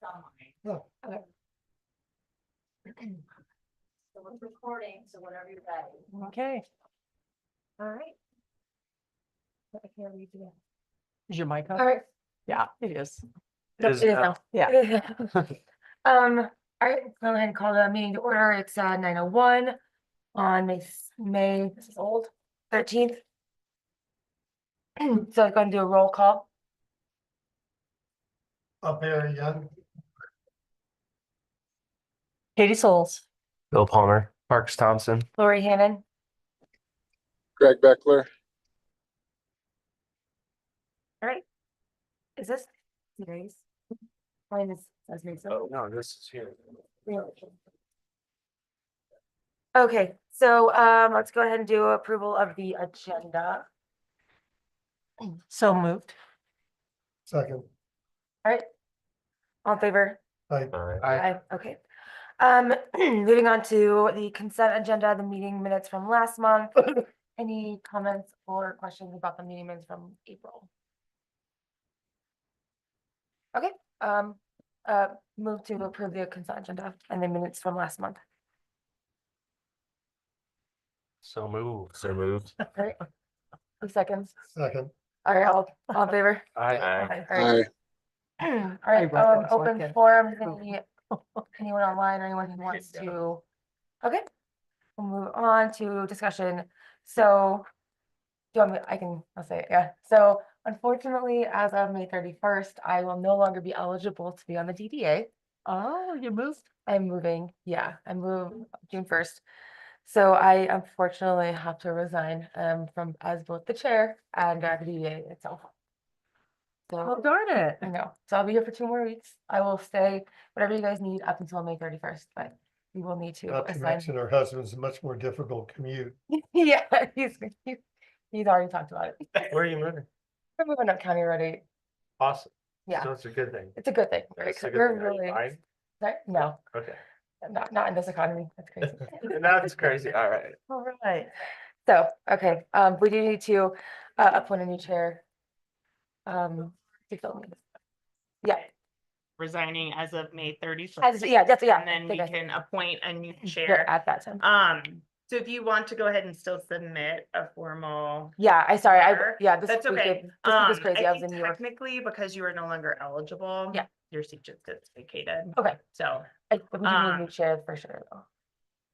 Oh. Okay. So we're recording, so whenever you're ready. Okay. All right. I can't read you. Is your mic on? All right. Yeah, it is. Yep, Is, it is now. Yeah. All right, go ahead and call the meeting to order. It's 9:01 on May, this is old, 13th. So I'm going to do a roll call. Barry Young, Katie Souls. Bill Palmer, Parks Thompson. Lori Hannon, Greg Beckler. all right. Is this today's? Mine is, says me so. No, this is here. Okay, so let's go ahead and do approval of the agenda. So moved. second. All in favor? Aye. Aye. Okay. Moving on to the consent agenda, the meeting minutes from last month. Any comments or questions about the meeting minutes from April? Okay, move to approve the consent agenda and the minutes from last month. So moved. So moved. All right. 2 seconds. Second. All right, all in favor? Aye. All right. Aye. All right, wrote that so I open can- forum, anyone online or anyone who wants to, okay. We'll move on to discussion, so. Do you want me, I'll say it, yeah, so unfortunately, as of May 31st, I will no longer be eligible to be on the DDA. Oh, you moved? I'm moving, yeah, I move June 1st. So I unfortunately have to resign, from as both the chair and the DDA itself. Oh, So, darn it. I know, so I'll be here for 2 more weeks. I will stay, whatever you guys need up until May 31st, but we will need to Not to assign. mention her husband's a much more difficult commute. Yeah, he's already talked about it. Where are you moving? We're moving up county already. Awesome. Yeah, So it's a good thing. it's a good thing, right? It's a 'Cause good we're thing. Are you really, fine? no, Okay. not in this economy. That's crazy. That's crazy. All right. All right. So, okay, we do need to appoint a new chair. To fill me. Yeah, Resigning as of May 31st. yeah, that's, yeah. And then I we think I- can appoint a new yeah, chair. at that time. So if you want to go ahead and still submit a formal. Yeah, this That's week, okay. this week was crazy. I was think in New York. technically, because you are no longer eligible. Yeah. Your seat just gets vacated. Okay, So, but we do need a new chair for sure though.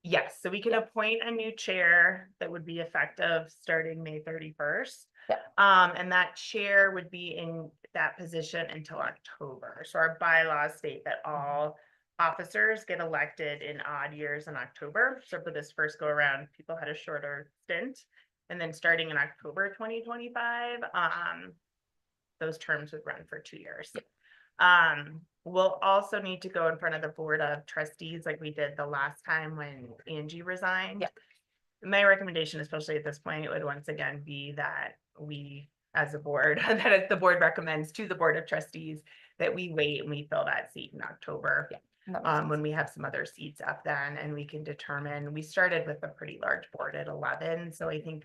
yes, so we can appoint a new chair that would be effective starting May 31st. Yeah. And that chair would be in that position until October. So our bylaws state that all officers get elected in odd years in October. So for this first go around, people had a shorter stint. And then starting in October 2025, those terms would run for 2 years. We'll also need to go in front of the Board of Trustees like we did the last time when Angie resigned. Yeah. My recommendation, especially at this point, would once again be that we, as a board, that the board recommends to the Board of Trustees that we wait and we fill that seat in October. Yeah. That makes sense. When we have some other seats up then, and we can determine, we started with a pretty large board at 11, so I think,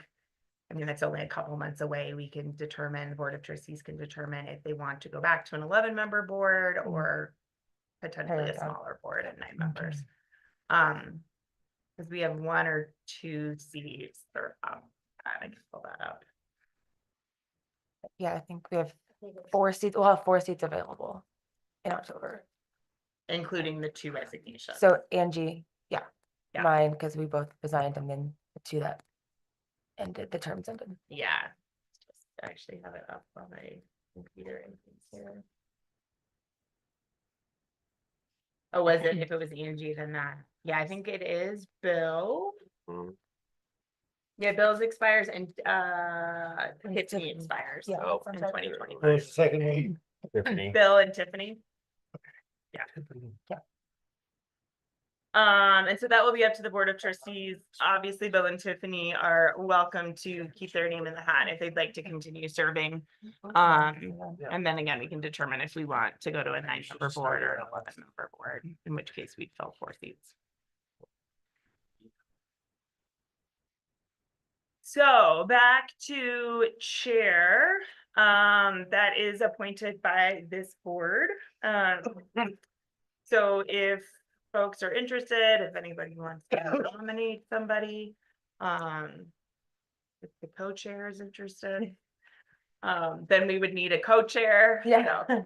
I mean, that's only a couple months away. We can determine, the Board of Trustees can determine if they want to go back to an 11-member board or potentially a Okay. smaller board at 9 members. Because we have 1 or 2 seats, or I can pull that up. Yeah, I think we have 4 seats, we'll have 4 seats available in October. Including the 2 resignations. So Angie, yeah, Yeah. mine, because we both resigned and then the 2 that ended, the terms ended. Yeah. Just actually have it up on my computer and things here. Oh, was it? If it was Angie, then that. Yeah, I think it is Bill. Mm. Yeah, Bill's expires and And Tiffany Tiffany. expires Yeah, Oh. in sounds right. 2025. Who's the second one? Tiffany. Bill and Tiffany. And so that will be up to the Board of Trustees. Obviously, Bill and Tiffany are welcome to keep their name in the hat if they'd like to continue serving. Yeah. And then again, we can determine if we want to go to a 9-member board or an 11-member board, in which case we'd fill 4 seats. So back to chair, that is appointed by this board. So if folks are interested, if anybody wants to nominate somebody, if the co-chair is interested, then we would need a co-chair. Yeah. So,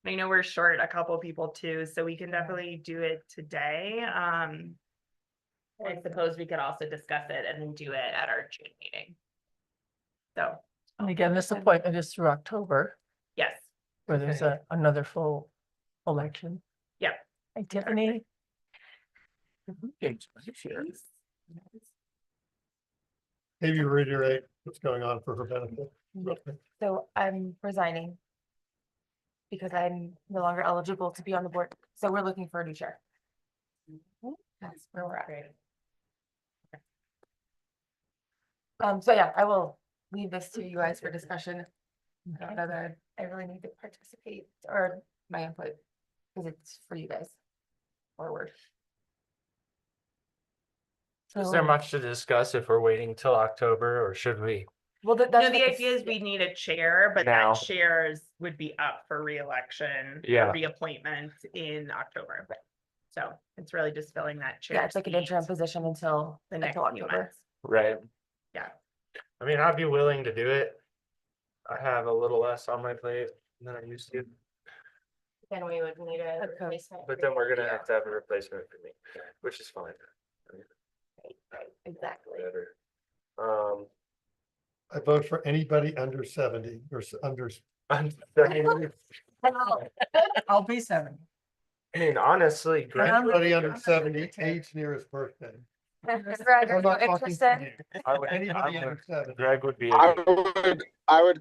I know we're short a couple people too, so we can definitely do it today. I suppose we could also discuss it and then do it at our June meeting. So, And again, this appointment is through October, yes, where there's another full election. Yep. Hey, Tiffany. Maybe reiterate what's going on for her benefit. So I'm resigning. Because I'm no longer eligible to be on the board, so we're looking for a new chair. That's where we're at. So yeah, I will leave this to you guys for discussion. I don't know that I really need to participate or my input, because it's for you guys. Forward. Is there So- much to discuss if we're waiting till October, or should we? Well, no, that's the what idea is we need a chair, but Now. that chairs would be up for reelection. Yeah. Or reappointment in October. So it's really just filling that chair. Yeah, it's like an seat interim position until The next until few October. months. Right. Yeah. I mean, I'd be willing to do it. I have a little less on my plate than I used to, Then we would need a Okay. replacement. but for then we're you. gonna have to have a replacement for me, which is fine. Exactly. Whatever. I vote for anybody under 70 or under. I I'll be 70. mean, honestly, Greg, Anybody under 70, age near his birthday. Greg, I'm are not you talking to interested? you. I would, Anybody under 70. Greg would be. I would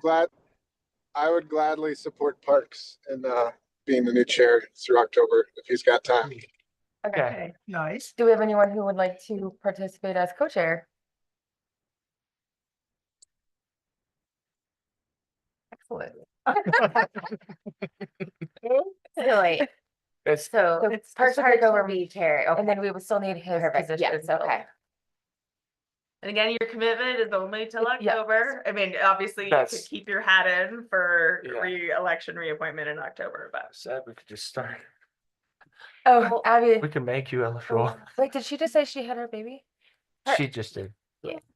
gladly support Parks in being the new chair through October if he's got time. Okay. Nice. Do we have anyone who would like to participate as co-chair? Excellent. So wait, It's, so So it's Parks Parks would take over will be chair, And okay, then we would still need his perfect, position. yes, filled. okay. And again, your commitment is only till Yeah. October. I mean, obviously you could That's- keep your hat in for Yeah. re-election reappointment in October, but. said we could just start. Oh, Abby, We can make you eligible. wait, did she just say she had her baby? She just did.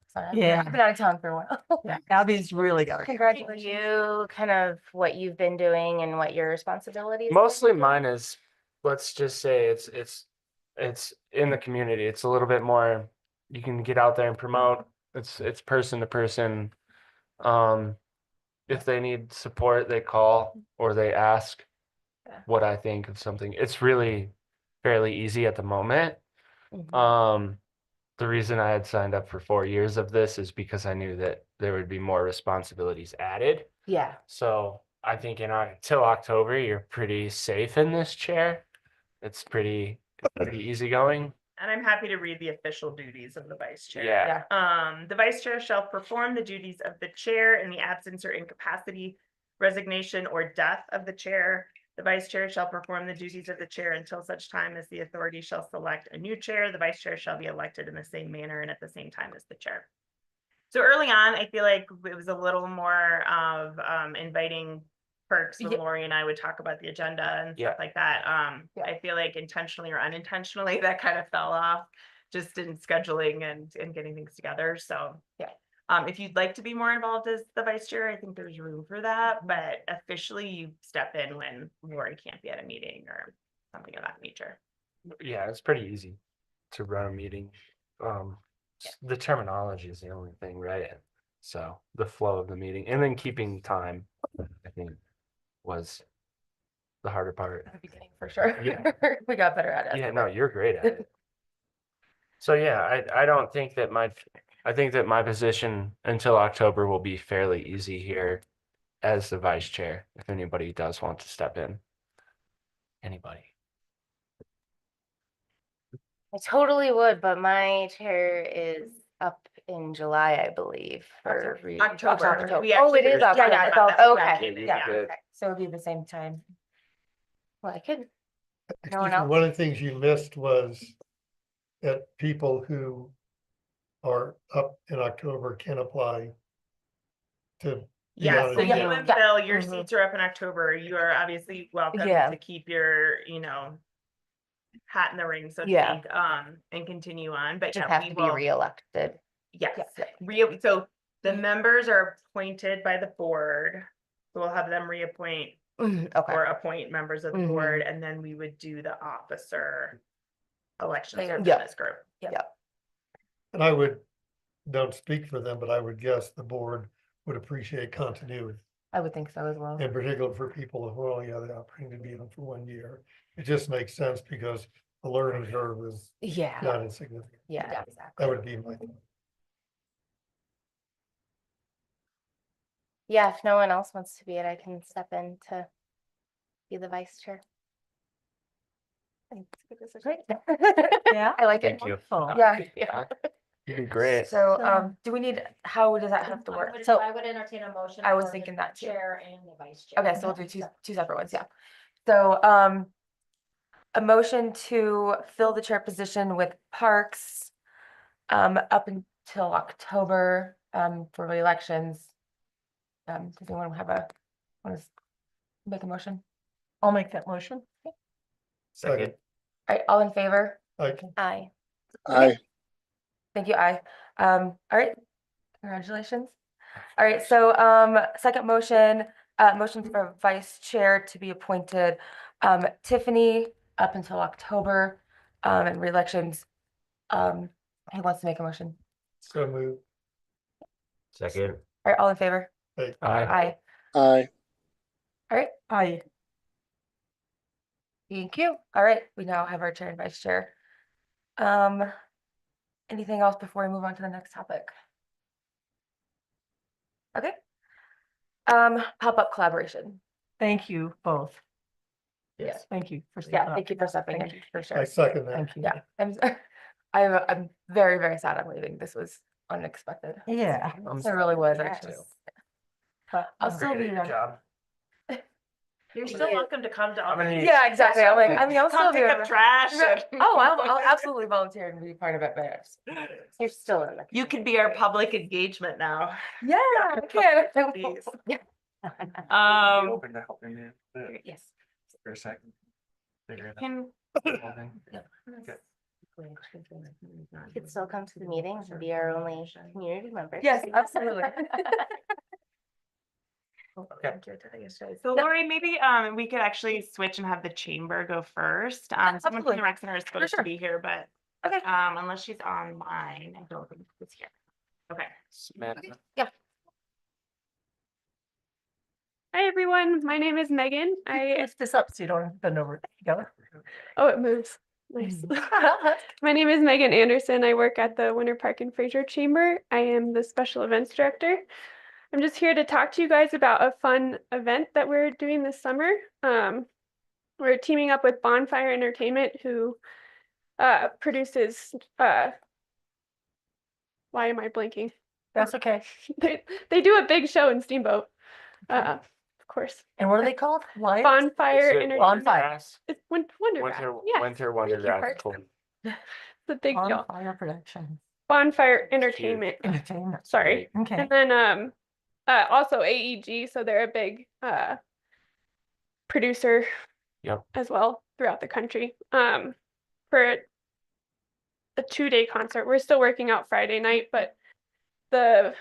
Sorry, Yeah. I've been out of town for a while. Yeah, Abby's really got it. Congratulations. You kind of what you've been doing and what your responsibilities. Mostly mine is, let's just say it's in the community. It's a little bit more, you can get out there and promote. It's person to person. If they need support, they call or they ask Yeah. what I think of something. It's really fairly easy at the moment. Mhm. The reason I had signed up for 4 years of this is because I knew that there would be more responsibilities added. Yeah, So I think till October, you're pretty safe in this chair. It's pretty easygoing. And I'm happy to read the official duties of the vice chair. Yeah. The vice chair shall perform the duties of the chair in the absence or incapacity, resignation, or death of the chair. The vice chair shall perform the duties of the chair until such time as the authority shall select a new chair. The vice chair shall be elected in the same manner and at the same time as the chair. So early on, I feel like it was a little more of inviting Perks when Yeah. Lori and I would talk about the agenda and Yeah. stuff like that. Yeah. I feel like intentionally or unintentionally, that kind of fell off just in scheduling and getting things together. So Yeah. If you'd like to be more involved as the vice chair, I think there's room for that, but officially you step in when Lori can't be at a meeting or something of that nature. Yeah, it's pretty easy to run a meeting. The terminology is the only thing, right? So the flow of the meeting and then keeping time, I think, was the harder part. At the beginning, for sure. Yeah. We got better at it. Yeah, no, you're great at it. So yeah, I don't think that I think that my position until October will be fairly easy here as the vice chair, if anybody does want to step in. Anybody? I totally would, but my chair is up in July, I believe, for. October. We Oh, it actually is talked October. about that. Okay. Yeah, Yeah. good. So it'd be the same time. Well, I could, Excuse one me, else? one of the things you missed was that people who are up in October can apply to Yes, so Yeah. you and Yeah. Phil, your Mhm. seats are up in October. You are obviously welcome Yeah. to keep your, hat in the ring, so to Yeah. speak, and continue on, but Just yeah, have we to be will. reelected. Yes, Yeah. so the members are appointed by the board. So we'll have them reappoint Okay. or appoint members of the Mhm. board, and then we would do the officer elections Later. for Yeah. this group. And I would, don't speak for them, but I would guess the board would appreciate continuity. I would think so as well. In particular for people who only have the opportunity to be on for 1 year. It just makes sense because the learning curve is Yeah, not insignificant. yeah, exactly. That would be my. Yeah, if no one else wants to be it, I can step in to be the vice chair. Great. Yeah. I like it. Thank you. Oh, Yeah. Yeah. You'd be great. So, So- do we need, how does that have to work? So, I would entertain a motion. I was for the thinking that too. Chair and the vice chair. okay, so we'll do two separate ones, yeah. So, a motion to fill the chair position with Parks, up until October, for the elections. Does anyone want to make a motion? I'll make that motion. Second. All right, all in favor? Like, Aye. Aye. Thank you, I. All right, congratulations. All right, so, second motion, motion for vice chair to be appointed, Tiffany up until October, and reelections. Who wants to make a motion? so move. Second. All right, all in favor? Hey, Aye. Aye. Aye. All right, Aye. thank you. All right, we now have our chair and vice chair. Anything else before we move on to the next topic? Okay. Pop-up collaboration. Thank you both. Yes. Thank you for. Yeah, stepping thank you for stepping in, Thank you. for I sure. second that. Thank you. Yeah, I'm very, very sad I'm leaving. This was unexpected. Yeah. It really was Yes. actually. But, I'll still be around. job. You're still welcome to come to all. I'm gonna the need- Yeah, exactly. I'm like, I mean, I'll still Come be pick up around. trash. Right. and- Oh, I'll absolutely volunteer and be part of it, but You're still in the. You can be our public engagement now. yeah, I can. Please. Open to helping me Yes. for a second. Figure it out. Can, You could still come to the meetings and be our only community member. Yes, absolutely. Okay. so Lori, maybe we could actually switch and have the chamber go first. Someone from absolutely. the rec center is supposed to sure. be here, but Okay. unless she's online, I don't think she's here. Okay. Samantha. Hi, everyone. My name is Megan. Lift this up so you don't have to bend over. There you go. Oh, it moves. Nice. My name is Megan Anderson. I work at the Winter Park and Fraser Chamber. I am the special events director. I'm just here to talk to you guys about a fun event that we're doing this summer. We're teaming up with Bonfire Entertainment, who produces, why am I blinking? That's okay. They do a big show in Steamboat, of course. And what are they called? Lions? Bonfire Is it Entertainment. Bonfire. It's Wondergrass. Yeah, Winter Wondergrass. Park. Cool. it's a big deal. Bonfire Production. Bonfire Entertainment. Entertainment. Sorry. Okay. And then also AEG, so they're a big producer Yep. as well throughout the country. For a 2-day concert. We're still working out Friday night, but the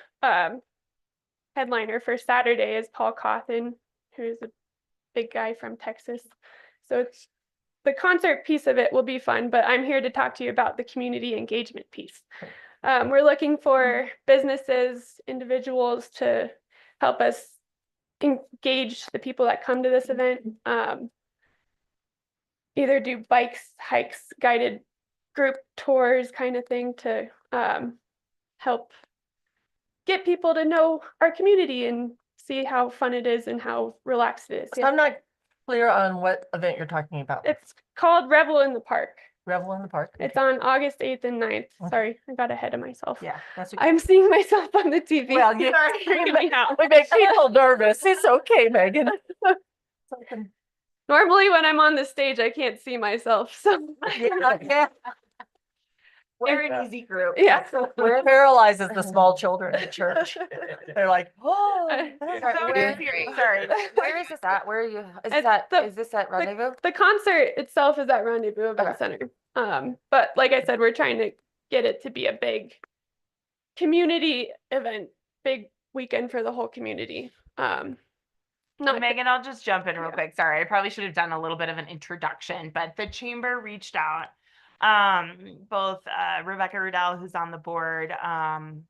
headliner for Saturday is Paul Cawthon, who's a big guy from Texas. So it's the concert piece of it will be fun, but I'm here to talk to you about the community engagement piece. We're looking for businesses, individuals to help us engage the people that come to this event. Either do bikes, hikes, guided group tours kind of thing to help get people to know our community and see how fun it is and how relaxed it is. So I'm not clear on what event you're talking about. It's called Revel in the Park. Revel in the Park. It's Okay. on August 8th and 9th. Okay. Sorry, I got ahead of myself. Yeah, that's okay. I'm seeing myself on the TV. Well, you- Sorry right now. We make people nervous. It's okay, Megan. Something- Normally when I'm on the stage, I can't see myself. So Yeah, yeah. We're an easy group. Yeah. Where- Paralyzes the small children in church. They're like, oh. Uh, Sorry, So where- serious. sorry, where is this at? Where are you? Is At this at, the- is this at Rendezvous? The concert itself is at Rendezvous Event Okay. Center. But like I said, we're trying to get it to be a big community event, big weekend for the whole community. Not Megan, I'll just jump in real Yeah. quick. Sorry, I probably should have done a little bit of an introduction, but the chamber reached out. Both Rebecca Rudell, who's on the board, and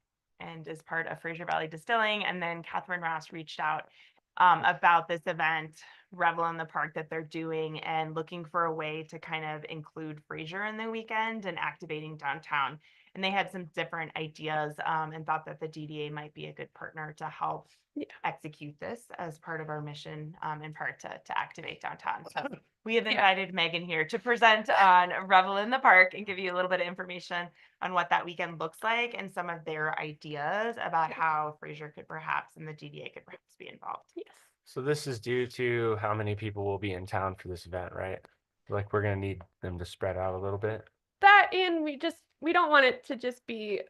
is part of Fraser Valley Distilling, and then Catherine Ross reached out about this event, Revel in the Park, that they're doing, and looking for a way to kind of include Fraser in the weekend and activating downtown. And they had some different ideas and thought that the DDA might be a good partner to help Yeah. execute this as part of our mission, in part to activate downtown. So we have Yeah. invited Megan here to present on Revel in the Park and give you a little bit of information on what that weekend looks like and some of their ideas about how Fraser could perhaps and the DDA could perhaps be involved. yes. So this is due to how many people will be in town for this event, right? Like we're gonna need them to spread out a little bit. That and we don't want it to just be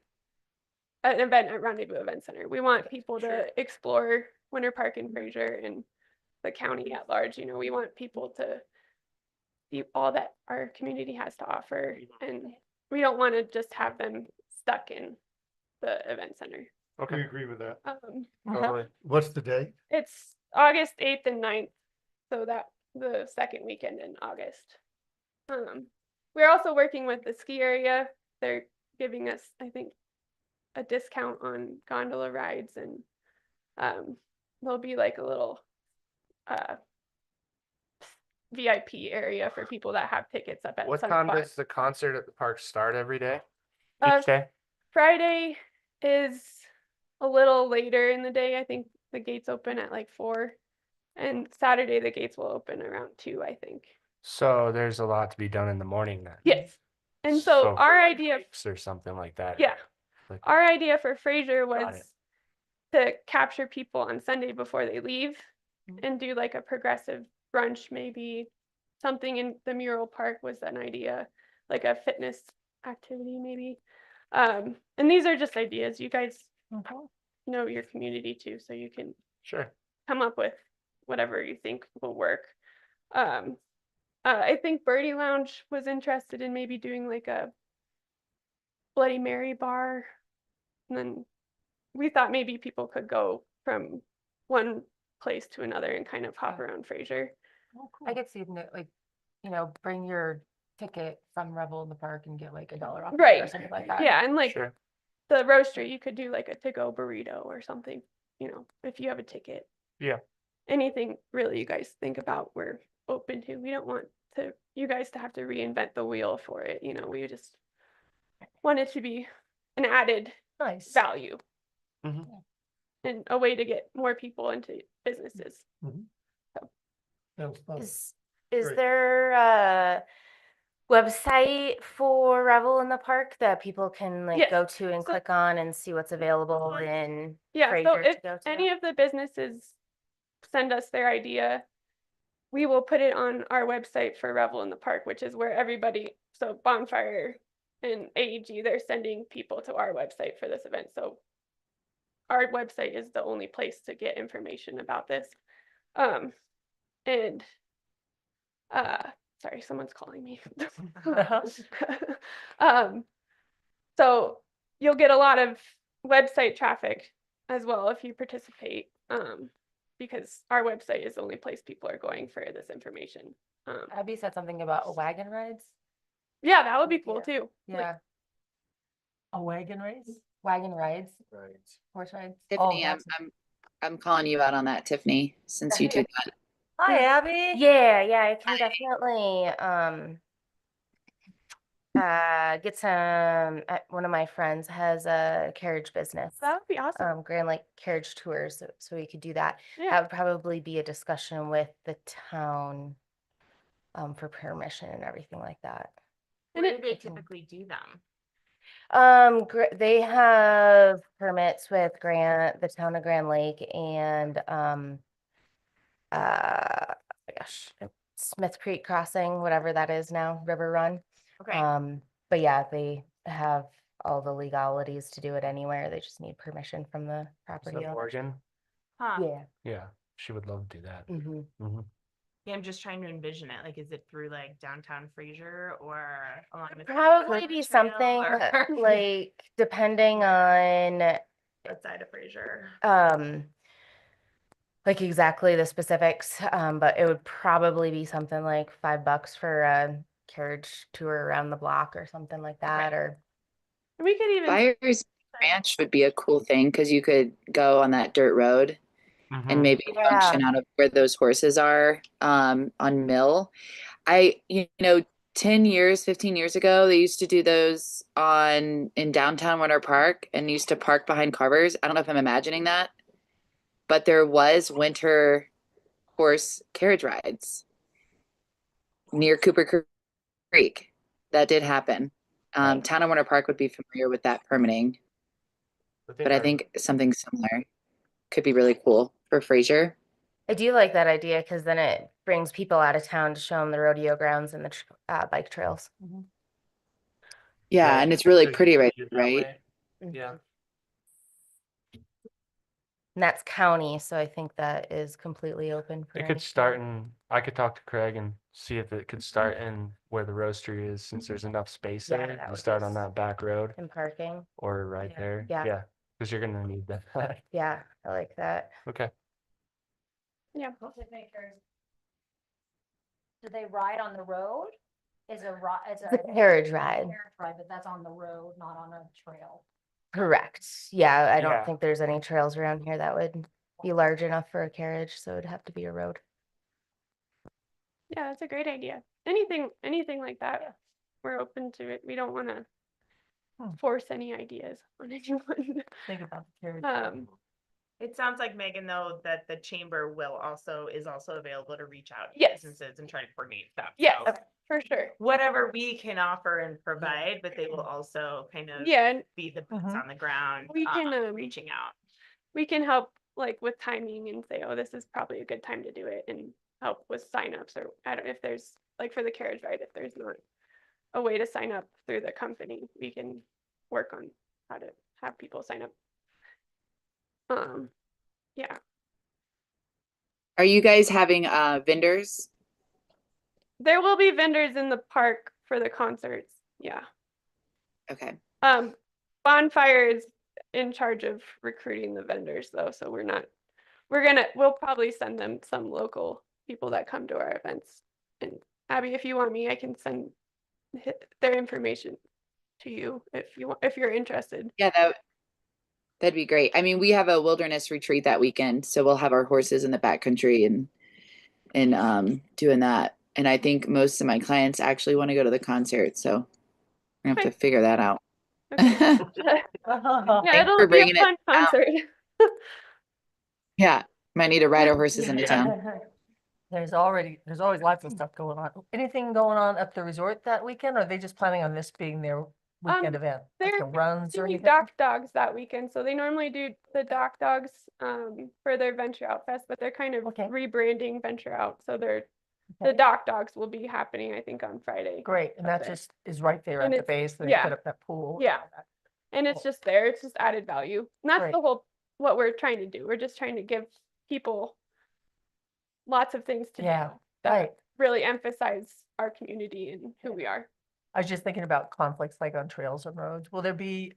an event at Rendezvous Event Center. We want people to explore Winter Park and Fraser and the county at large. You know, we want people to see all that our community has to offer, and we don't want to just have them stuck in the event center. We agree with that. Totally. What's the date? It's August 8th and 9th, so that the second weekend in August. We're also working with the ski area. They're giving us, I think, a discount on gondola rides, and there'll be like a little VIP area for people that have tickets up at What some time spot. does the concert at the park start every day? Uh, Each day? Friday is a little later in the day. I think the gates open at like 4, and Saturday the gates will open around 2, I think. So there's a lot to be done in the morning then. Yes. And so our idea, Or something like that. yeah, Like- our idea for Fraser Got was to capture people on Sunday before they leave and do like a progressive brunch, maybe something in the mural park was an idea, like a fitness activity maybe. And these are just ideas. You guys know your community too, so you can Sure. come up with whatever you think will work. I think Birdie Lounge was interested in maybe doing like a Bloody Mary bar. And then we thought maybe people could go from one place to another and kind of hop around Fraser. I could see, like, you know, bring your ticket from Revel in the Park and get like $1 off of it or Right. something like that. Yeah, and like Sure. the roastery, you could do like a to-go burrito or something, you know, if you have a ticket. Yeah. Anything really you guys think about, we're open to. We don't want you guys to have to reinvent the wheel for it. You know, we just want it to be an added Nice. value Mhm. and a way to get more people into businesses. Sounds fun. Is Great. there a website for Revel in the Park that people can like Yes. go to and So- click on and see what's available in Yeah, so Fraser to if go to? any of the businesses send us their idea, we will put it on our website for Revel in the Park, which is where everybody, so Bonfire and AEG, they're sending people to our website for this event. So our website is the only place to get information about this. And sorry, someone's calling me. So you'll get a lot of website traffic as well if you participate, because our website is the only place people are going for this information. Abby said something about wagon rides. Yeah, that would be cool Yeah. too. Like, Yeah, A wagon race? wagon rides, Right. horse rides. Tiffany, that's- I'm calling you out on that, Tiffany, since you did that. Hi, Abby. Yeah, I can definitely get some. One of my friends has a carriage business, That would be awesome. Grand Lake Carriage Tours, so we could do that. Yeah. That would probably be a discussion with the town for permission and everything like that. And Where it- do they typically do them? They have permits with the town of Grand Lake and my gosh, Smith Creek Crossing, whatever that is now, River Run. Okay. But yeah, have all the legalities to do it anywhere. They just need permission from the Is property that owner. Oregon? Huh. Yeah. Yeah, she would love to do that. Mhm. Mhm. Yeah, I'm just trying to envision it. Like, is it through like downtown Fraser or along the Probably River be Trail something or like depending on outside of Fraser? like exactly the specifics, but it would probably be something like $5 for a carriage tour around the block or something like that, or We could even, Byers Ranch would be a cool thing because you could go on that dirt road and Mhm. maybe function out of where those horses are on Mill. You know, 10 years, 15 years ago, they used to do those in downtown Winter Park and used to park behind Carver's. I don't know if I'm imagining that, but there was winter horse carriage rides near Cooper Creek. That did happen. Right. Town of Winter Park would be familiar with that permitting, but I our- think something similar could be really cool for Fraser. I do like that idea because then it brings people out of town to show them the rodeo grounds and the bike trails. Yeah, Right. and it's really So you pretty, could right? do it that Right? way. Yeah. And that's county, so I think that is completely open for It any could start town. in, I could talk to Craig and see if it could start in where the roastery is, since there's enough space Yeah, there. that You would start be on that back road And parking. or right Yeah. there. Yeah. Yeah, because you're gonna need that. Yeah, I like that. Okay. yeah. Do they ride on the road? Is a It's a carriage ride. carriage ride, but that's on the road, not on a trail. Correct. Yeah, I don't Yeah. think there's any trails around here that would be large enough for a carriage, so it'd have to be a road. Yeah, that's a great idea. Anything like that. We're open to it. We don't want to force any ideas on anyone. Think about the carriage. It sounds like, Megan, though, that the chamber is also available to reach out to Yes. businesses and try to coordinate stuff. Yes, So for sure. whatever we can offer and provide, but they will also kind of Yeah, and be the boots on the ground, we can reaching out. we can help like with timing and say, oh, this is probably a good time to do it, and help with signups, or I don't know if there's like for the carriage ride, if there's not a way to sign up through the company, we can work on how to have people sign up. Yeah. Are you guys having vendors? There will be vendors in the park for the concerts. Yeah. Okay. Bonfire is in charge of recruiting the vendors though, so we'll probably send them some local people that come to our events. And Abby, if you want me, I can send their information to you if you're interested. Yeah, that'd be great. I mean, we have a wilderness retreat that weekend, so we'll have our horses in the backcountry and doing that. And I think most of my clients actually want to go to the concert, so I have to figure that out. Yeah, Thanks it'll for be a bringing it fun down. concert. Yeah, might need to ride our horses into town. There's always lots of stuff going on. Anything going on at the resort that weekend? Or are they just planning on this being their weekend event? Like they're the runs or doing anything? Dock Dogs that weekend, so they normally do the Dock Dogs for their Venture Out Fest, but they're kind of rebranding Venture Out, so the Dock Dogs will be happening, I think, on Friday. Great, and up that there. just is right there And at the it's- base, they yeah. put up that pool. and Yeah. all that. And it's just there, it's just added value. And that's Great. the whole, what we're trying to do. We're just trying to give people lots of things to Yeah, do that right. really emphasize our community and who we are. I was just thinking about conflicts like on trails and roads. Will there be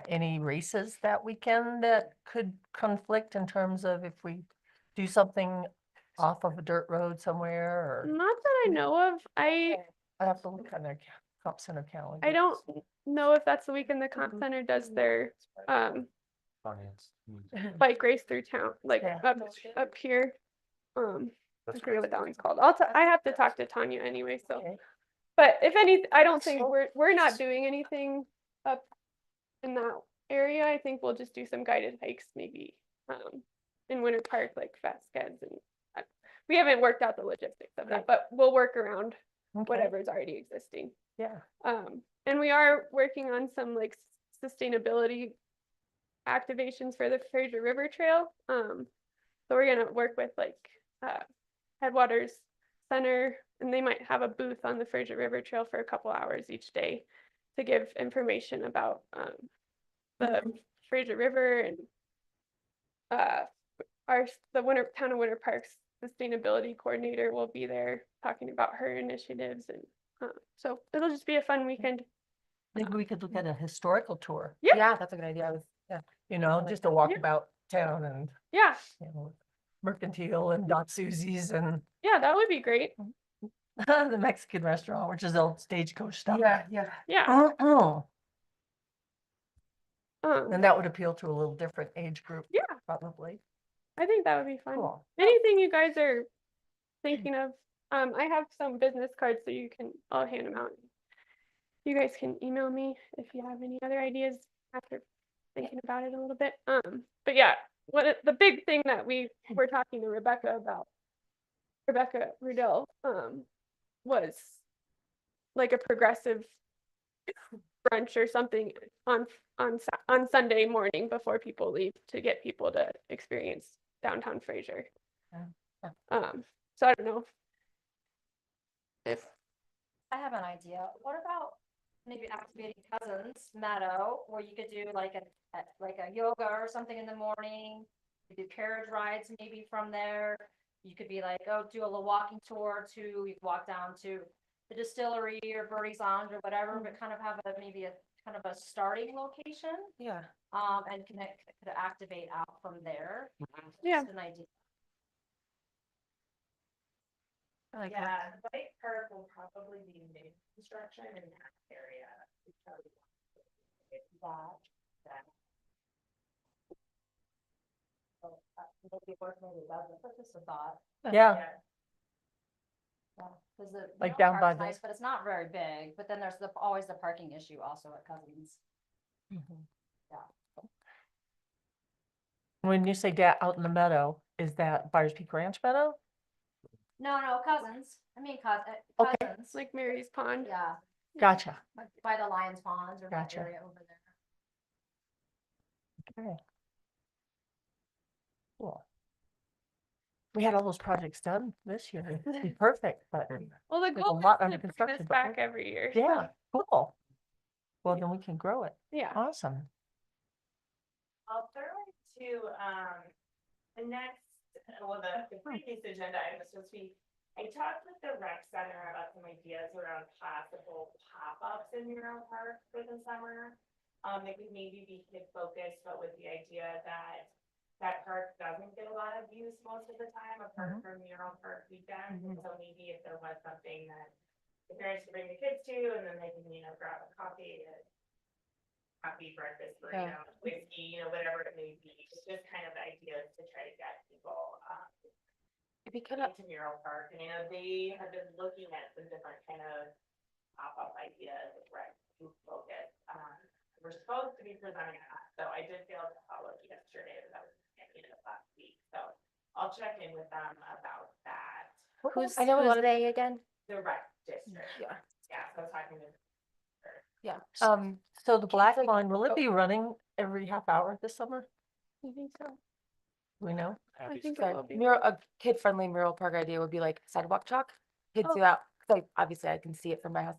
any races that weekend that could conflict in terms of if we do something off of a dirt road somewhere or? Not that I know of. I have to look on their comp center calendar. I don't know if that's the weekend the comp center does their Finance. bike race through town, like Yeah. up here. I That's forget what great. that one's called. I have to talk to Tanya anyway, so. Okay. But if any, I don't think we're not doing anything up in that area. I think we'll just do some guided hikes maybe in Winter Park, like Vasquez, and we haven't worked out the logistics of that, but we'll work around Okay. whatever's already existing. Yeah. And we are working on some like sustainability activations for the Fraser River Trail. So we're gonna work with like Headwaters Center, and they might have a booth on the Fraser River Trail for a couple hours each day to give information about the Fraser River and the Town of Winter Park's sustainability coordinator will be there talking about her initiatives, and so it'll just be a fun weekend. Maybe we could look at a historical tour, Yeah. Yeah, that's a good idea. you know, just to walk about town and, Yeah, you know, Mercantile and Doc Susie's and yeah, that would be great. the Mexican restaurant, which is old stagecoach stuff. Yeah. Yeah. And Um, that would appeal to a little different age group. Yeah. Probably. I think that would be fun. Cool. Anything you guys are thinking of, I have some business cards, so I'll hand them out. You guys can email me if you have any other ideas after thinking about it a little bit. But yeah, the big thing that we were talking to Rebecca Rudell, was like a progressive brunch or something on Sunday morning before people leave, to get people to experience downtown Fraser. Yeah. So I don't know if I have an idea. What about maybe activating Cousins Meadow, where you could do like a yoga or something in the morning? You do carriage rides maybe from there. You could be like, oh, do a little walking tour to, you could walk down to the distillery or Birdie's Lounge or whatever, but kind of have maybe a kind of a starting location. Yeah. And could activate out from there. Yeah. Just an idea. I like that. Yeah, the bike park will probably be new construction in that area. because it's that. Maybe it works, maybe it doesn't, but just a thought. Yeah, Cause the. Like Mineral down Park's by the- nice, but it's not very big, but then there's always the parking issue also at Cousins. Mhm. Yeah. When you say out in the meadow, is that Byers Peak Ranch Meadow? No, Cousins, I mean Okay. Cousins, it's like Mary's Pond. yeah, Gotcha. by the Lions Ponds or that Gotcha. area over there. Okay. Cool. We had all those projects done this year. It'd be perfect, but Well, the There's a goal lot is under to bring construction, this but back every year. so, yeah, cool. Well, then we can grow it. Yeah. Awesome. I'll throw into, the next, the previous agenda item was supposed to be, I talked with the rec center about some ideas around possible pop-ups in Mural Park for the summer. They could maybe be kid focused, but with the idea that that park doesn't get a lot of use most of the time, apart from Mural Park weekends. And so maybe if there was something that the parents could bring the kids to, and then they can, grab a coffee, breakfast, burrito, whiskey, whatever it may be. It's just kind of ideas to try to get people, If we could, into Mural Park. And, they have been looking at some different kind of pop-up ideas, right, group focus. We're supposed to be presenting that, so I did fail to follow up yesterday, but that was last week. So I'll check in with them about that. I know, what are they again? The rec district. Yeah. Yeah, so I was talking with. Yeah. So the Black like- Line, will oh. it be running every half hour this summer? I think so. Do we know? I think it Sorry, will be. a kid-friendly mural park idea would be like sidewalk chalk. Kids Oh. do that, like, obviously I can see it from my house.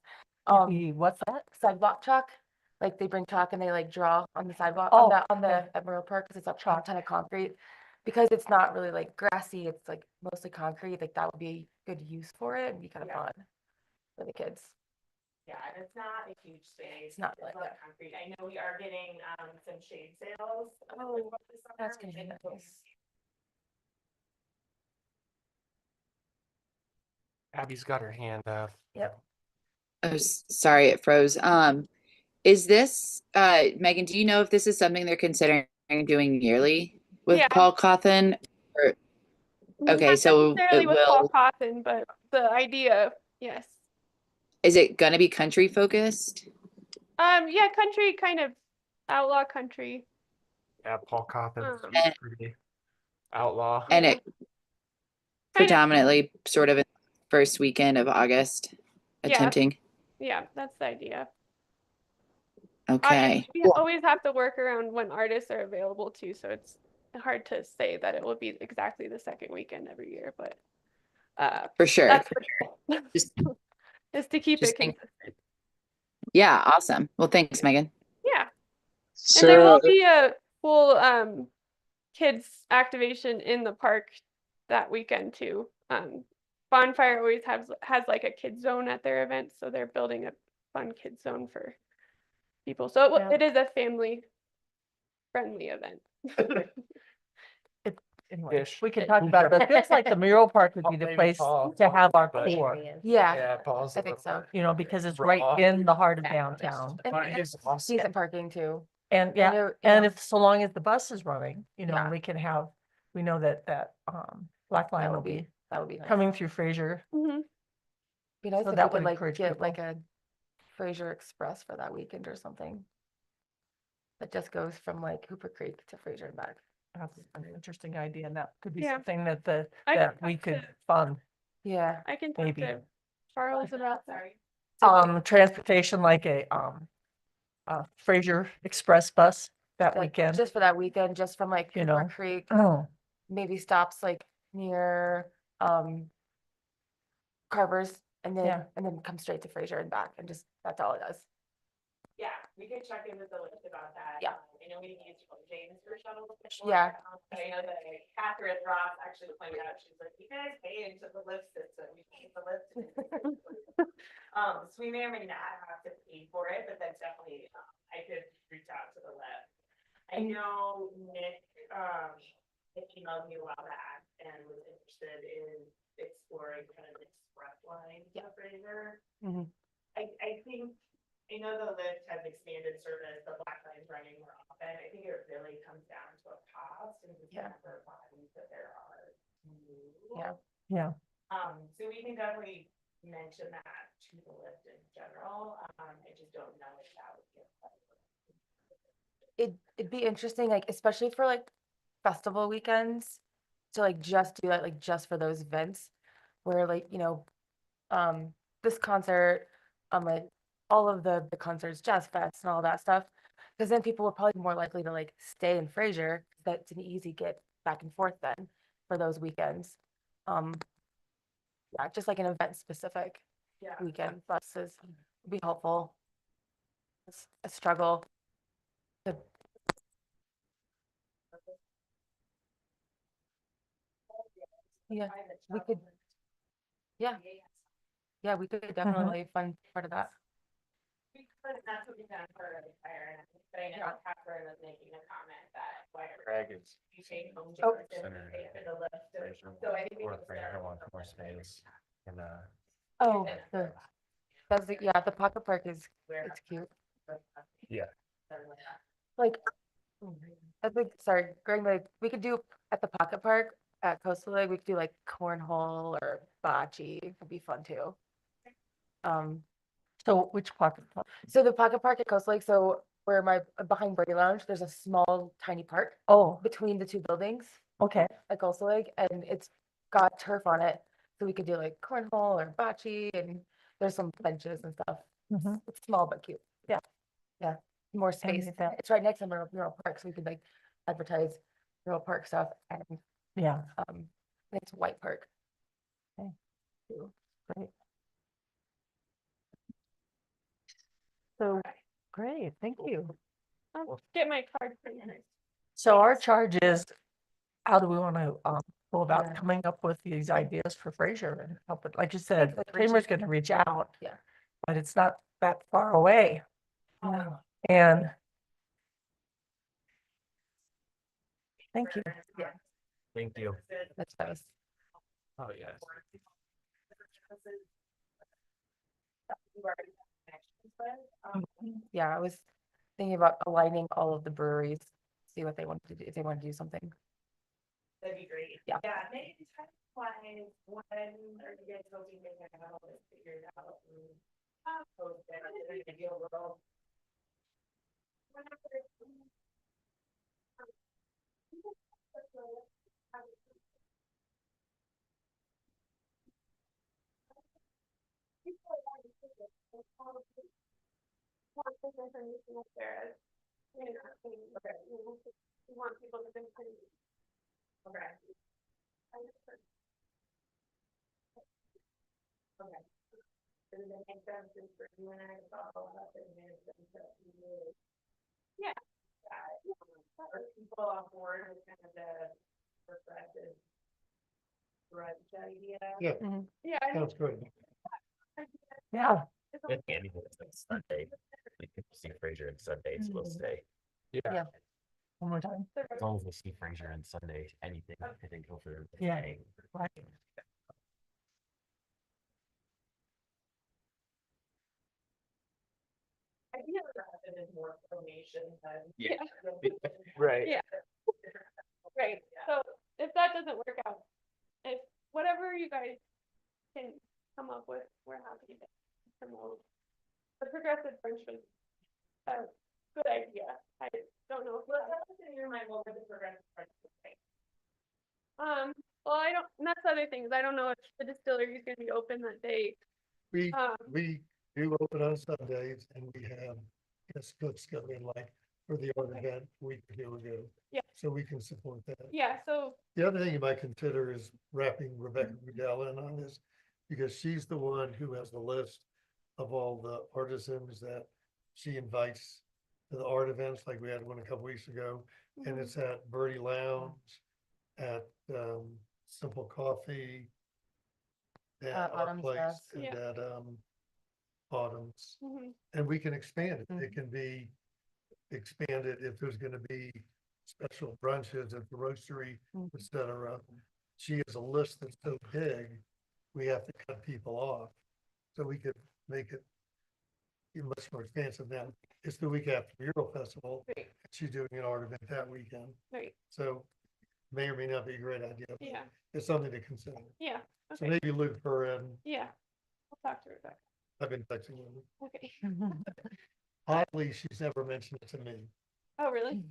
Maybe what's that? Sidewalk chalk, like they bring chalk and they like draw on the sidewalk, Oh, on the at Mural Park, because it's a ton of concrete. Because it's not really like grassy, it's like mostly concrete, like that would be good use for it and be kind of Yeah. fun for the kids. Yeah, and it's not a huge space. It's not It's like a lot of that. concrete. I know we are getting, some shade sales. Oh, this summer, that's gonna which be I think nice. Abby's got her hand up. Oh, sorry, it froze. Is this, Megan, do you know if this is something they're considering doing yearly with Yeah. Paul Cawthon? Okay, Not so necessarily it with Paul will, Cawthon, but the idea, yes. is it gonna be country focused? Yeah, country, kind of outlaw country. Yeah, Paul Cawthon's Um, pretty outlaw. And it Kind of- predominantly sort of in the first weekend of August, Yeah. attempting? Yeah, that's the idea. Okay. We Well, always have to work around when artists are available too, so it's hard to say that it will be exactly the second weekend every year, but for sure. that's the goal, Just- is to keep just it think- consistent. Yeah, awesome. Well, thanks, Megan. Yeah. And there Sarah, will be a full kids activation in the park that weekend too. Bonfire always has like a kid zone at their events, so they're building a fun kid zone for people. So Yeah. it is a family friendly event. Anyway, Ish. we can talk about it, but it feels like the mural park would be the Maybe place Paul, to have our but- core, Yeah, Paul's. I think so. you know, because it's Raw. right in the heart of Yeah. downtown. And He's awesome. decent parking too. And I yeah, know, and yeah, if, so long as the bus is running, you know, Yeah. we can have, we know that Black Line that will would be be, that would be nice. coming through Fraser. Mhm. Be nice so if that we would could like encourage get people. like a Fraser Express for that weekend or something. That just goes from like Hooper Creek to Fraser and back. That's an interesting idea, and that could be Yeah. something that I can that we talk could to- fund. Yeah, I can talk Maybe. to Charles about that. Transportation like a Fraser Express bus that like, weekend. just for that weekend, just from like You Hooper know. Creek, Oh, maybe stops like near Carver's and Yeah. then come straight to Fraser and back and just, that's all it does. Yeah, we could check in with the lift about that. Yeah. I know we used James for shuttle before. Yeah. But I know that Catherine Ross actually pointed out, she's like, you guys pay into the lift system, we pay the lift. So we may or may not have to pay for it, but that's definitely, I could reach out to the lift. I And- know Nick, Nick emailed me a while back and was interested in exploring kind of an express line to Fraser. Mhm. I think, I know the lift has expanded service, the Black Line's running more often. I think it really comes down to a cost and the Yeah. number of bodies that there are. to move. Yeah. yeah. So we can definitely mention that to the lift in general. I just don't know if that would get. It'd be interesting, like especially for like festival weekends, to like just do that, like just for those events, where like, this concert, like all of the concerts, Jazz Fest and all that stuff, because then people will probably be more likely to like stay in Fraser. That's an easy get back and forth then for those weekends. Yeah, just like an event specific Yeah. weekend buses would be helpful. It's a struggle. to- Yeah, we could, yeah, yeah, we could definitely fund part of that. We could, that's what we've done for the fire, but I know Catherine was making a comment that why Greg is. you change home. Oh. For the lift, so I think we Or can Fraser start wants with more the space. And Oh, that's the, yeah, the pocket park is, where- it's cute. Yeah. Like, I think, sorry, Greg, like, we could do at the pocket park at Coastal Lake, we could do like cornhole or bocce, would be fun too. So which pocket? So the pocket park at Coastal Lake, so where behind Brady Lounge, there's a small tiny park Oh, between the two buildings okay. at Coastal Lake, and it's got turf on it. So we could do like cornhole or bocce, and there's some benches and stuff. Mhm. It's small but cute. Yeah. Yeah, more space. get that. It's right next to Mural Park, so we could like advertise Mural Park stuff, and Yeah, I think it's White Park. Okay. too. great. So, great, thank you. I'll get my card for you. So our charge is, how do we want to go about Yeah. coming up with these ideas for Fraser and help it? Like you said, like Kramer's reaching- going to reach out. Yeah. But it's not that far away. No. And thank you. Yeah, Thank you. that's nice. Oh, yes. Yeah, I was thinking about aligning all of the breweries, see what they want to do, if they want to do something. That'd be great. Yeah. Yeah, maybe try to find when are you guys hoping they can have all this figured out? And, post it in the ideal world. Does it make sense for you and I to follow up and then Yeah. are people on board with kind of the progressive brunch idea? Yeah, Yeah, I sounds good. Yeah. Anything that's like Sunday, like if we see Fraser and Sundays, we'll stay. Yeah. One more time. As long as we see Fraser and Sunday, anything, I think go for. Yeah. staying. Right. I feel like it is more information than. Yeah. Right. Yeah. Right, so if that doesn't work out, if whatever you guys can come up with, we're happy to promote. The progressive brunch was a good idea. I don't know if Well, that's in your mind, what would the progressive brunch look like? well, I don't, and that's the other things. I don't know if the distillery is gonna be open that day. We Um, do open on Sundays and we have guest cooks go in like for the art event a week or two ago. Yeah. So we can support that. yeah, so, The other thing you might consider is wrapping Rebecca Goodell in on this, because she's the one who has the list of all the artisans that she invites to the art events, like we had one a couple weeks ago, and mhm, it's at Birdie Lounge, at Simple Coffee, at our Autumn's place, Nest. and Yeah. at Autumn's. mhm, And we can expand it. It can be expanded if there's gonna be special brunches at the roastery, et cetera. She has a list that's so big, we have to cut people off. So we could make it much more expansive now. It's the week after the Euro Festival. Right. She's doing an art event that weekend. right, So may or may not be a great idea. but yeah, It's something to consider. yeah, So okay, maybe loop her in. yeah. We'll talk to Rebecca, I've been texting her. okay. Oddly, she's never mentioned it to me. Oh, really?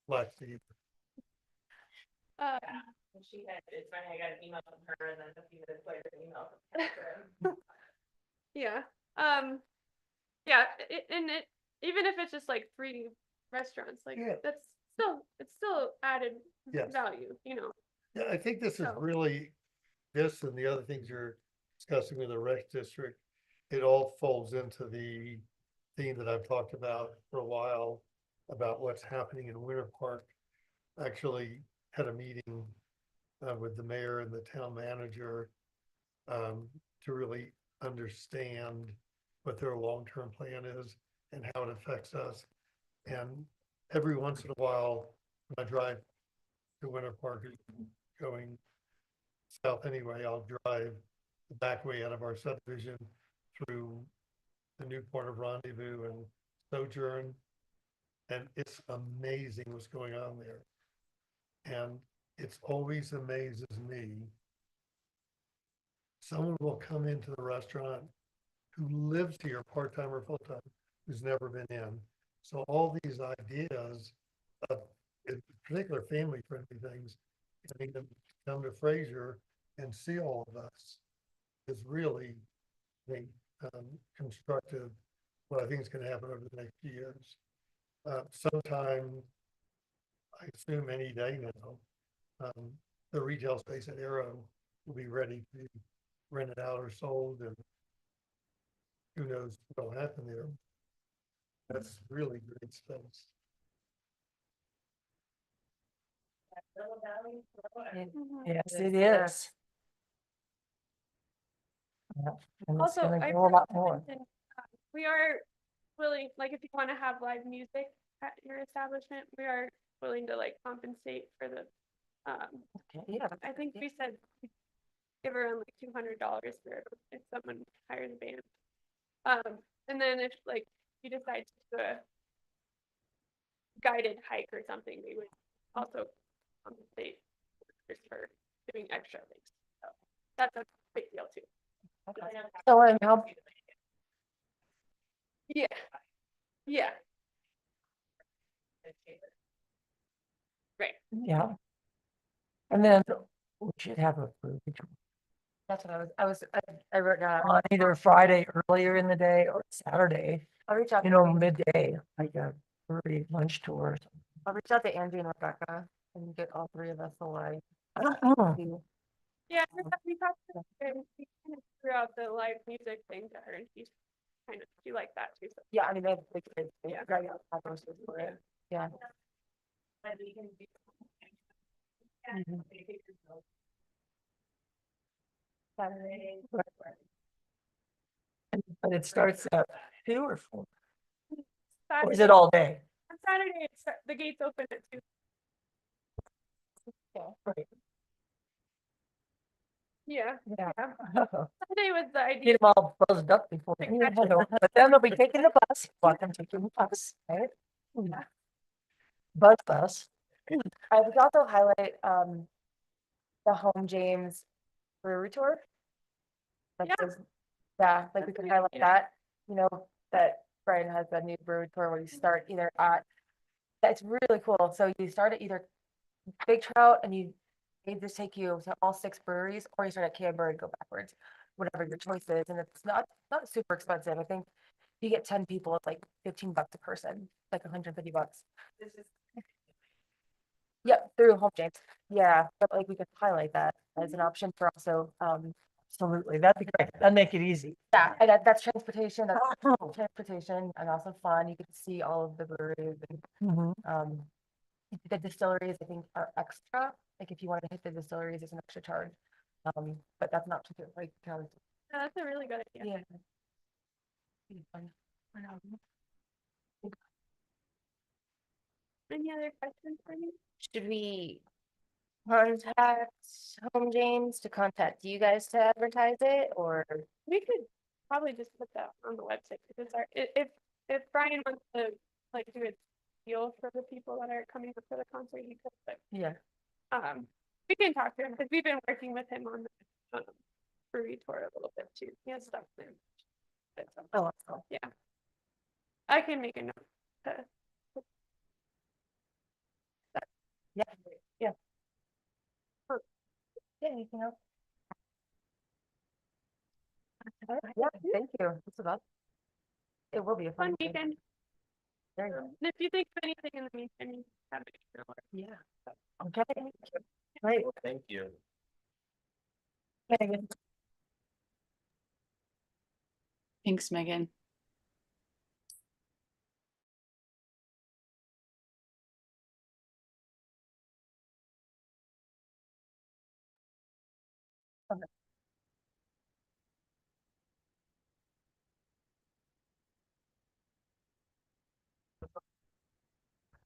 Black Steve. And she had, it's funny, I got an email from her and then a few minutes later, an email from Catherine. Yeah, yeah, and it, even if it's just like 3 restaurants, like, Yeah. it's still added Yes. value, you know, Yeah, I think this is So- really, this and the other things you're discussing with the rec district, it all folds into the theme that I've talked about for a while, about what's happening in Winter Park. Actually had a meeting with the mayor and the town manager to really understand what their long-term plan is and how it affects us. And every once in a while, when I drive to Winter Park going south anyway, I'll drive the back way out of our subdivision through the new part of Rendezvous and Sojourn. And it's amazing what's going on there. And it's always amazes me. Someone will come into the restaurant who lives here part-time or full-time, who's never been in. So all these ideas of, in particular, family-friendly things, getting them to come to Fraser and see all of us is really the constructive, what I think is gonna happen over the next few years. Sometime, I assume any day now, the retail space at Arrow will be ready to be rented out or sold, and who knows what'll happen there. That's really great space. mhm. Yes, it is. Yeah, and it's Also, gonna I grow a lot forgot to more. mention, we are willing, like, if you wanna have live music at your establishment, we are willing to like compensate for the, Okay, yeah. I think we said we'd give around like $200 for if someone hires a band. And then if like you decide to do a guided hike or something, we would also compensate just for doing extra things. So that's a big deal too. So, and how, Yeah. Yeah, right. yeah. And then we should have a food That's what I wrote down. on either Friday earlier in the day or Saturday, I'll reach out. you know, midday, like a early lunch tour. I'll reach out to Angie and Rebecca and get all 3 of us alive. I don't know. Yeah, we talked to her and we kind of threw out the live music thing to her and she liked that too. So. Yeah, I mean, they have big kids. They Yeah. grab out tacos for it. Yeah. Mhm. Saturday. But it starts at 2 or 4, or is Saturday- it all day? On Saturday, the gates open at 2. Right. Yeah. Yeah. Sunday was the Get idea. them all buzzed up before, they head over, but then they'll be taking the bus, watch them taking the bus, right? Bus. I would also highlight, the Home James Brewery Tour. Like Yeah. those- Yeah, like we could highlight that, you know, that Brian has a new brewery tour where you start either at, that's really cool. So you start at either Big Trout and they just take you to all 6 breweries, or you start at Camber and go backwards, whatever your choice is. And it's not super expensive. I think you get 10 people, it's like $15 a person, like $150. Yep, through Home James. Yeah, but like we could highlight that as an option for also, Absolutely, that'd be great, that'd make it easy. yeah, and that's transportation, that's transportation and also fun. You get to see all of the breweries and, Mhm. the distilleries, I think, are extra. Like if you wanted to hit the distilleries, it's an extra charge. But that's not too, like, Yeah, that's a really good idea. yeah. Be fun. Any other questions for me? Should we contact Home James to contact you guys to advertise it, or? We could probably just put that on the website because if Brian wants to like do a deal for the people that are coming up for the concert, he could. But, Yeah. we can talk to him because we've been working with him on the brewery tour a little bit too. He has stuff there. Oh, that's cool. Yeah. I can make a note. Yeah. Yeah. Yeah, anything else? Yeah, thank you. It's about. It will be a Fun fun weekend. There you go. And if you think of anything in the meantime, you have it. Yeah. Okay. Right. Thank you. Megan. Thanks, Megan.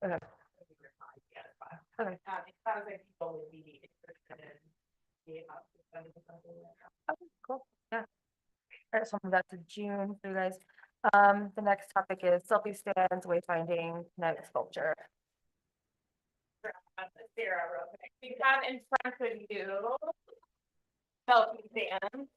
Okay. Okay. Okay, cool. Yeah. All right, so that's in June for you guys. The next topic is selfie stands, wayfinding, night sculpture. Sarah, real quick. We have in front of you selfie stand.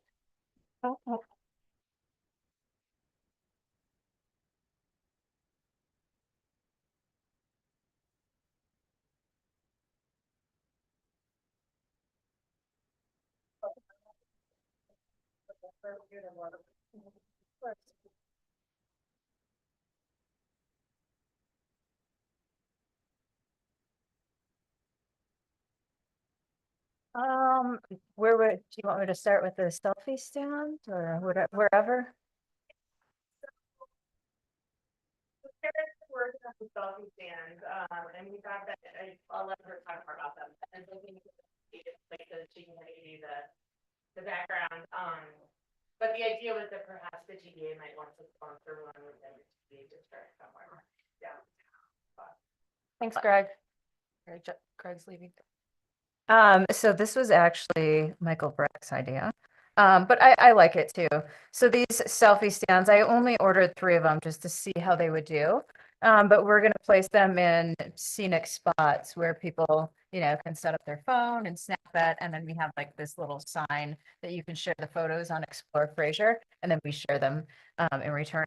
Where would, do you want me to start with the selfie stand or wherever? Working on the selfie stands, and we got that, I'll let her talk more about them, and looking like she can maybe the background, but the idea was that perhaps the GDA might want to sponsor one with them to start somewhere. Yeah. Thanks, Greg. Greg's leaving. So this was actually Michael Breck's idea. But I like it too. So these selfie stands, I only ordered 3 of them just to see how they would do. But we're gonna place them in scenic spots where people, can set up their phone and snap it. And then we have like this little sign that you can share the photos on Explore Fraser, and then we share them in return.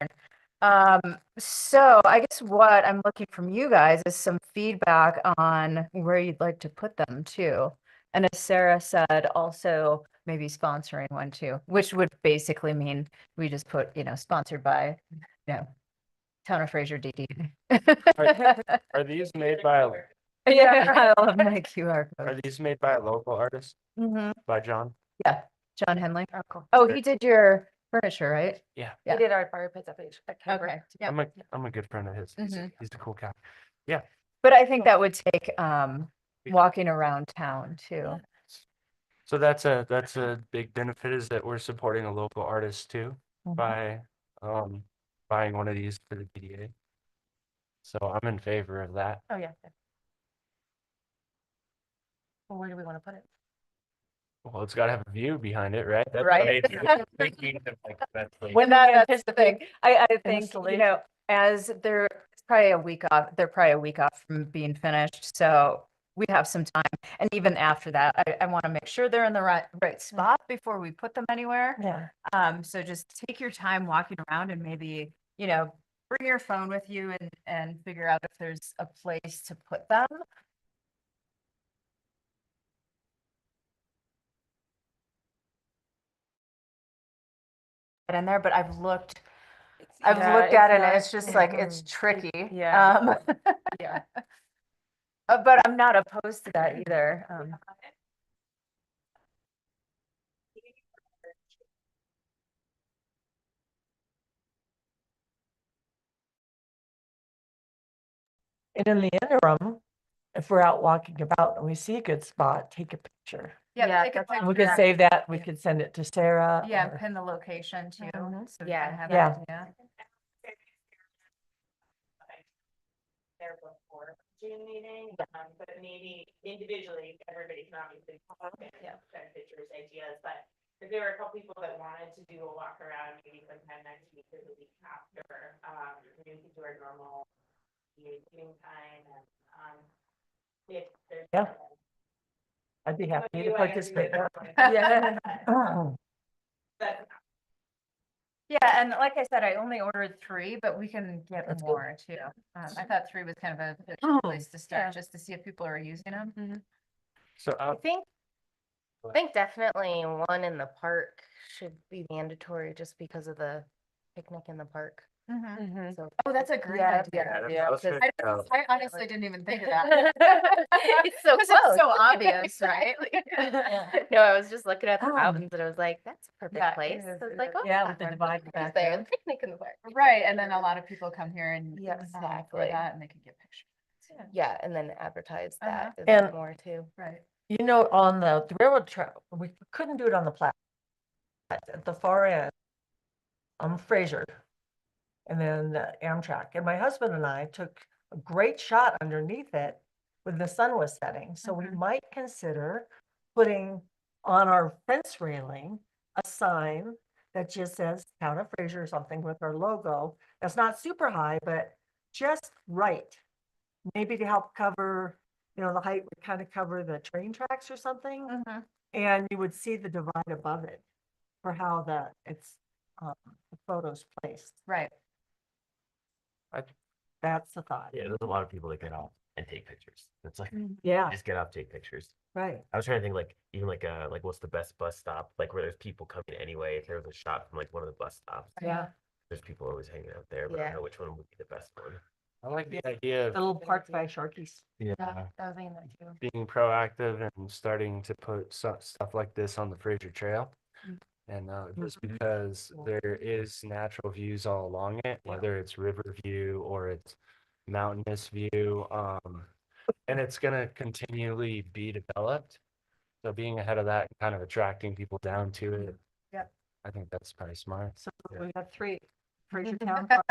So I guess what I'm looking from you guys is some feedback on where you'd like to put them too. And as Sarah said, also maybe sponsoring one too, which would basically mean we just put, sponsored by, Town of Fraser DD. Are these made by Yeah, I love my QR Are code. these made by a local artist, Mhm. by John? Yeah, John Henley. Oh, cool. Oh, he did your furniture, right? Yeah. We Yeah. did our fire pits at Kemper. Okay, yeah. I'm a good friend of his. Mhm. He's a cool guy. But I think that would take walking around town too. So that's a big benefit is that we're supporting a local artist too Mhm. by buying one of these for the PDA. So I'm in favor of that. Oh, yeah. Yeah. Well, where do we want to put it? Well, it's got to have a view behind it, right? That's Right. maybe thinking of, like, that's like- When that's the thing. I think, you Installation. know, as they're it's probably a week off, they're probably a week off from being finished, so we have some time. And even after that, I want to make sure they're in the right spot before we put them anywhere. Yeah. So just take your time walking around and maybe, you know, bring your phone with you and figure out if there's a place to put them. In there, but I've looked at it and it's just like, it's tricky. Yeah. Yeah. But I'm not opposed to that either. And in the interim, if we're out walking about and we see a good spot, take a picture. Yeah, Take a that's- And we picture. could save that, we could send it to Sarah. Yeah, or- pin the location too. So we Yeah, can have yeah. an idea. There before June meeting, but maybe individually, everybody can obviously send pictures, ideas, but if there were a couple people that wanted to do a walk around, maybe sometime next week or the week after, maybe we could do our normal meeting time and, if there's. Yeah. I'd be happy to participate. Yeah. But Yeah, and like I said, I only ordered 3, but we can get That's good. more too. I thought 3 was kind of a good Oh, place to yeah. start, just to see if people are using them. So I think definitely one in the park should be mandatory just because of the picnic in the park. Mhm. So Oh, that's a great Yeah, idea. Yeah, let's because- figure it out. I honestly didn't even think of that. It's so 'Cause close. it's so obvious, right? No, I was just looking at the Oh. mountains and I was like, that's a Yeah, perfect it place. is, So it's it like, is. oh. Yeah, with the divide Just back there, there. picnic in the park. Right, and then a lot of people come here and Yeah, for exactly. that, and they can get pictures. Yeah, and then advertise that a bit And- more too. Right. You know, on the railroad track, we couldn't do it on the plat. At the far end, on Fraser, and then Amtrak. And my husband and I took a great shot underneath it when the sun was setting. So we might consider putting on our fence railing a sign that just says Town of Fraser or something with our logo. That's not super high, but just right. Maybe to help cover, you know, the height would kind of cover the train tracks or something. And you would see the divide above it for how the photo's placed. Right. That's the thought. Yeah, there's a lot of people that get off and take pictures. It's like, Yeah, just get off, take pictures. right. I was trying to think like, even like what's the best bus stop? Like where there's people coming anyway, if there was a shot from like one of the bus stops, Yeah. there's people always hanging out there, but I Yeah. don't know which one would be the best one. I like the idea The of little park by Sharkies. yeah, I was thinking that too. being proactive and starting to put stuff like this on the Fraser Trail. And just because there is natural views all along it, whether it's river view or it's mountainous view, and it's gonna continually be developed. So being ahead of that and kind of attracting people down to it. Yep. I think that's probably smart. So we have 3, Fraser Town Park,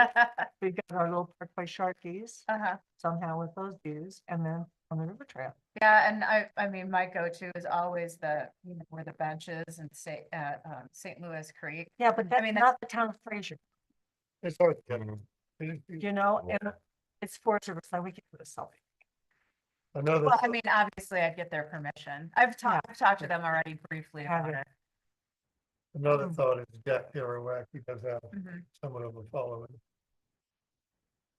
we got our little park by Sharkies, somehow with those views, and then on the river trail. Yeah, and I mean, my go-to is always the, you know, where the benches and St. Louis Creek. Yeah, but that's mean, not the town of Fraser, It's hard to get. you know, and it's Forest Riverside, we can do a selfie. Another, Well, I mean, obviously I'd get their permission. I've talked to them already briefly Have about you? it. another thought is Jack Kerouac, he does have Mhm. somewhat of a following.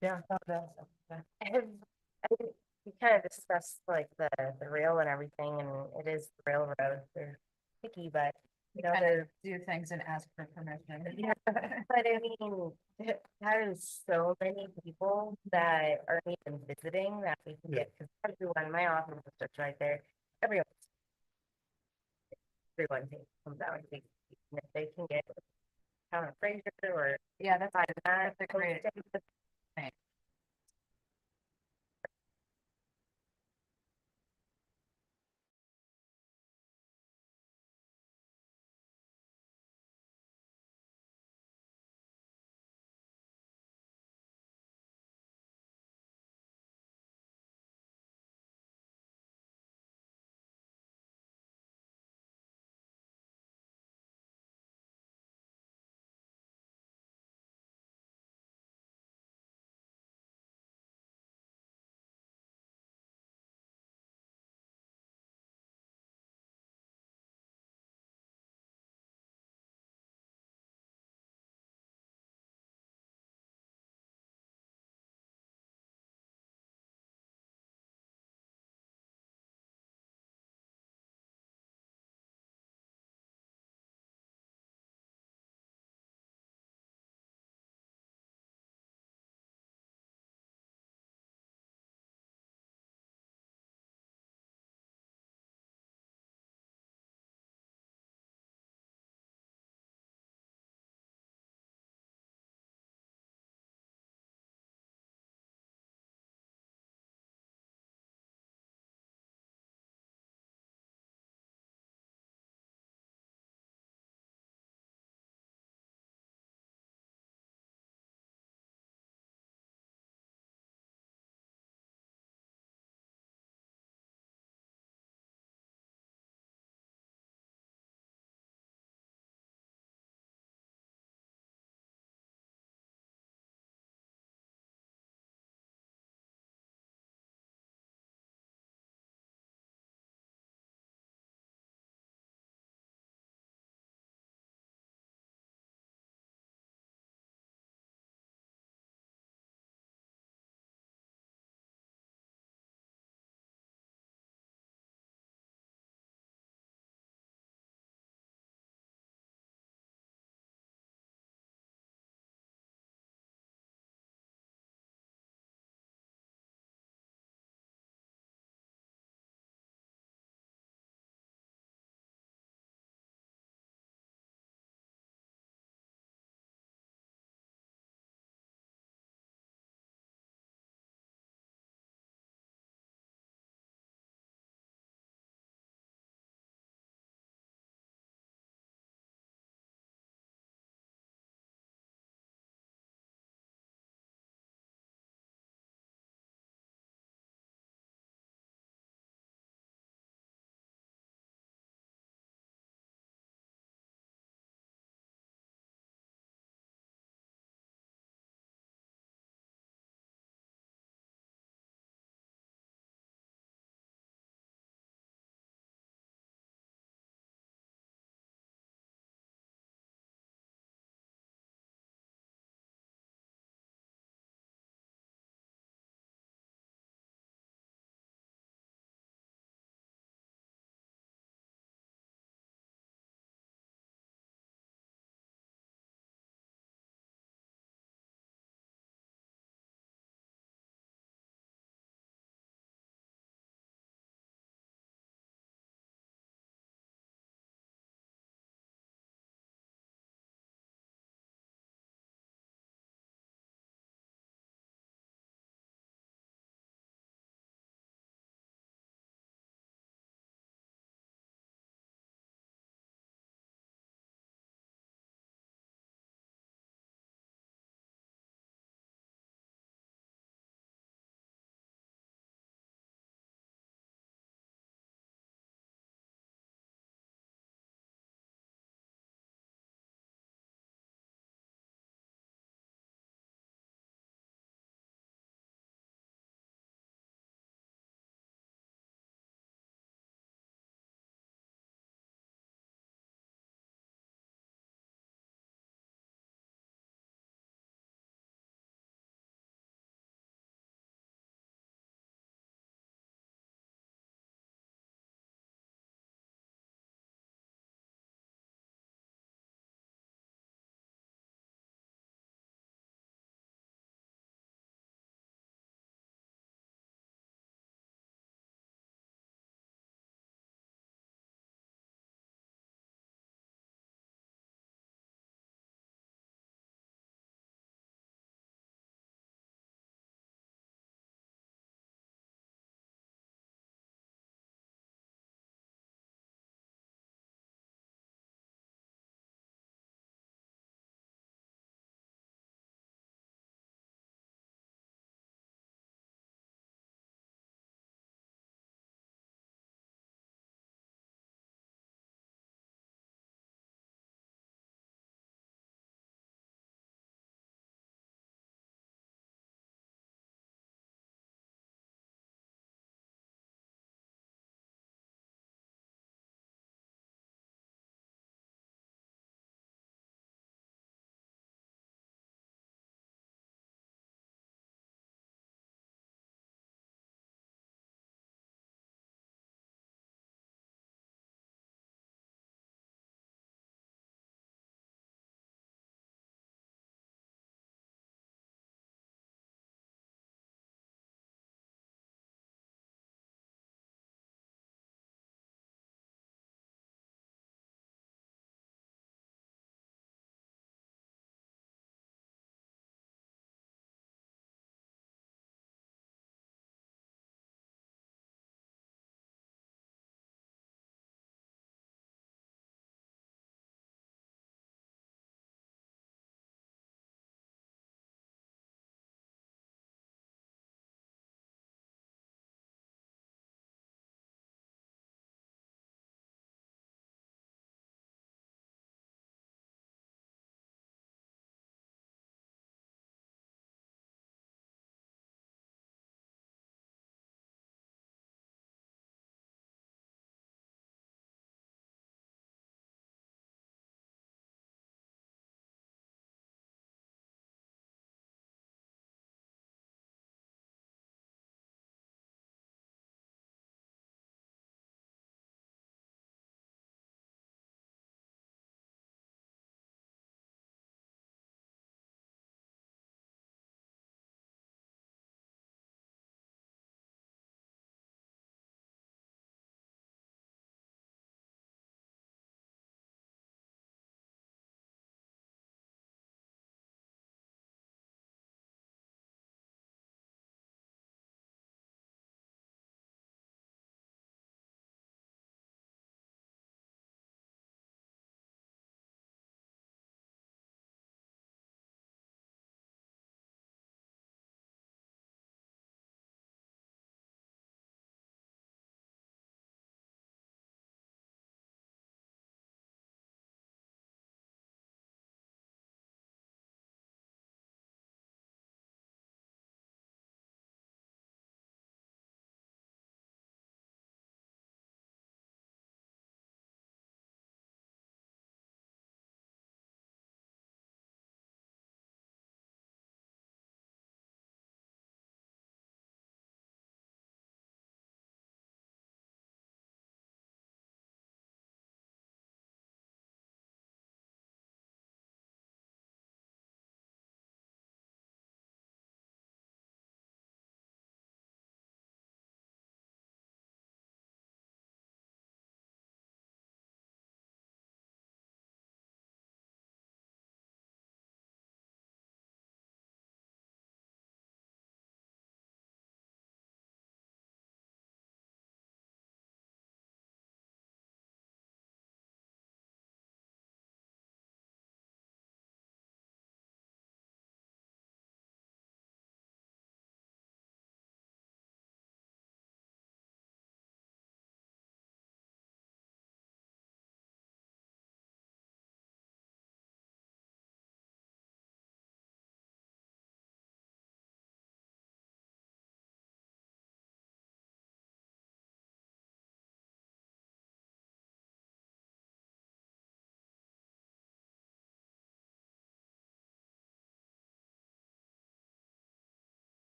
Yeah. We kind of discussed like the rail and everything and it is the railroad. They're picky, but kind of do things and ask for permission. Yeah, but I mean, there's so many people that are even visiting that we can get, because everyone, my office is just right there, everyone. Everyone comes out, and takes- and if they can get town of Fraser or. Yeah, that's by that, a great- posted,